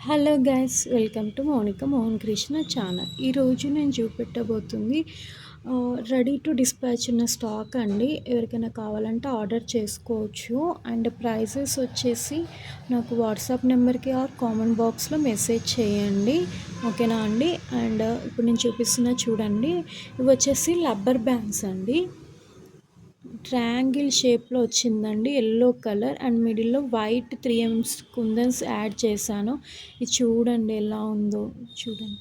Hello guys, welcome to Mounika Mohan Krishna channel. ఈరోజు నేను చూపెట్టబోతుంది ready to dispatch ఉన్న స్టాక్ అండి. ఎవరికైనా కావాలంటే ఆర్డర్ చేసుకోవచ్చు. అండ్ ప్రైజెస్ వచ్చేసి నాకు వాట్సాప్ నెంబర్కి ఆర్ కామెంట్ బాక్స్లో మెసేజ్ చేయండి, ఓకేనా అండి. అండ్ ఇప్పుడు నేను చూపిస్తున్నా చూడండి, ఇవి వచ్చేసి రబ్బర్ బ్యాండ్స్ అండి. ట్రయాంగిల్ షేప్లో వచ్చిందండి, ఎల్లో కలర్ అండ్ మిడిల్లో వైట్ 3 కుందన్స్ యాడ్ చేశాను. ఇది చూడండి ఎలా ఉందో, చూడండి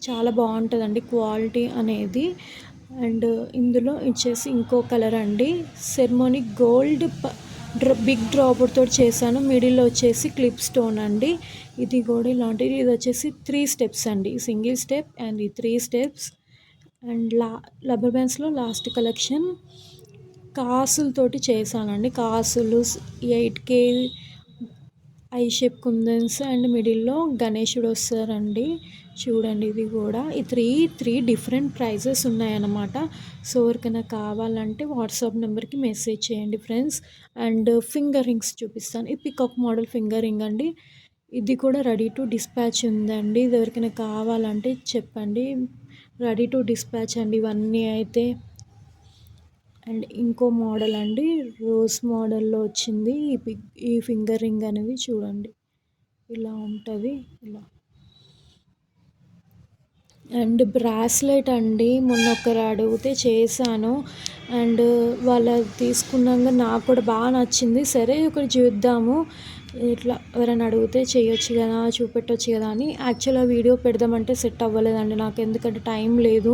చాలా బాగుంటుందండి క్వాలిటీ అనేది. అండ్ ఇందులో వచ్చేసి ఇంకో కలర్ అండి, సెర్మోనీ గోల్డ్ బిగ్ డ్రాపర్ తోటి చేశాను. మిడిల్లో వచ్చేసి క్లిప్ స్టోన్ అండి. ఇది కూడా ఇలాంటిది. ఇది వచ్చేసి 3 స్టెప్స్ అండి, సింగిల్ స్టెప్ అండ్ ఈ 3 స్టెప్స్. అండ్ రబ్బర్ బ్యాండ్స్లో లాస్ట్ కలెక్షన్ కాసులతోటి చేశానండి. కాసులు 8K I shape kundans and మిడిల్లో గణేశుడు వస్తారండి. చూడండి ఇది కూడా ఈ త్రీ డిఫరెంట్ ప్రైజెస్ ఉన్నాయన్నమాట. సో ఎవరికైనా కావాలంటే వాట్సాప్ నెంబర్కి మెసేజ్ చేయండి ఫ్రెండ్స్. అండ్ ఫింగర్ రింగ్స్ చూపిస్తాను. ఈ పికాక్ మోడల్ ఫింగర్ రింగ్ అండి. ఇది కూడా రెడీ టు డిస్పాచ్ ఉందండి. ఇది ఎవరికైనా కావాలంటే చెప్పండి. రెడీ టు డిస్పాచ్ అండి ఇవన్నీ అయితే. అండ్ ఇంకో మోడల్ అండి, రోజ్ మోడల్లో వచ్చింది ఈ ఫింగర్ రింగ్ అనేది. చూడండి ఇలా ఉంటుంది, ఇలా. అండ్ బ్రాస్లెట్ అండి, మొన్న ఒకరు అడిగితే చేశాను. అండ్ వాళ్ళు తీసుకున్నాక నాకు కూడా బాగా నచ్చింది. సరే ఒకటి చూద్దాము, ఇట్లా ఎవరైనా అడిగితే చేయొచ్చు కదా, చూపెట్టవచ్చు కదా అని. యాక్చువల్గా వీడియో పెడదామంటే సెట్ అవ్వలేదండి నాకు, ఎందుకంటే టైం లేదు.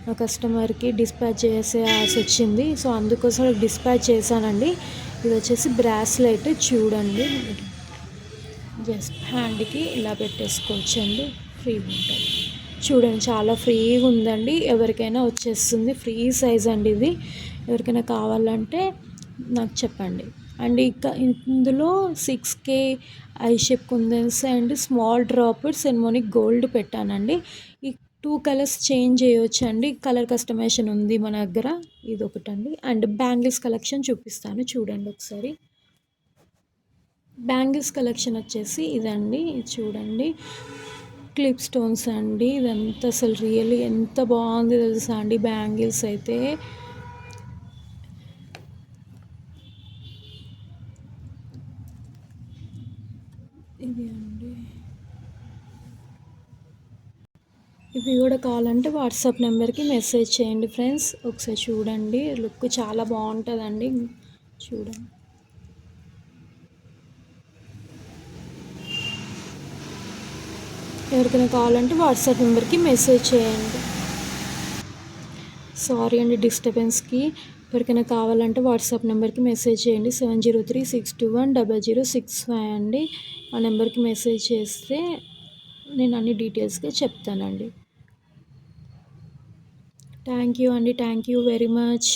నా కస్టమర్కి డిస్పాచ్ చేసేయాల్సి వచ్చింది. సో అందుకోసం డిస్పాచ్ చేశానండి. ఇది వచ్చేసి బ్రాస్లెట్ చూడండి, జస్ట్ హ్యాండ్కి ఇలా పెట్టేసుకోవచ్చండి, ఫ్రీగా ఉంటుంది. చూడండి చాలా ఫ్రీగా ఉందండి, ఎవరికైనా వచ్చేస్తుంది. ఫ్రీ సైజ్ అండి ఇది. ఎవరికైనా కావాలంటే నాకు చెప్పండి. అండ్ ఇందులో 6K I shape kundans and small dropper ceremonic gold పెట్టానండి. ఈ 2 కలర్స్ చేంజ్ చేయవచ్చు అండి, కలర్ కస్టమైజేషన్ ఉంది మన దగ్గర. ఇది ఒకటండి. అండ్ బ్యాంగిల్స్ కలెక్షన్ చూపిస్తాను చూడండి ఒకసారి. బ్యాంగిల్స్ కలెక్షన్ వచ్చేసి ఇదండి, చూడండి. క్లిప్ స్టోన్స్ అండి, ఇదంతా అసలు రియల్లీ ఎంత బాగుంది తెలుసా అండి బ్యాంగిల్స్ అయితే. ఇది అండి, ఇవి కూడా కావాలంటే వాట్సాప్ నెంబర్కి మెసేజ్ చేయండి ఫ్రెండ్స్. ఒకసారి చూడండి, లుక్ చాలా బాగుంటుందండి. చూడండి, ఎవరికైనా కావాలంటే వాట్సాప్ నెంబర్కి మెసేజ్ చేయండి. సారీ అండి డిస్టర్బెన్స్కి. ఎవరికైనా కావాలంటే వాట్సాప్ నెంబర్కి మెసేజ్ చేయండి. 7036210065 అండి. ఆ నెంబర్కి మెసేజ్ చేస్తే నేను అన్ని డీటెయిల్స్గా చెప్తానండి. థ్యాంక్ యూ అండి, థ్యాంక్ యూ వెరీ మచ్.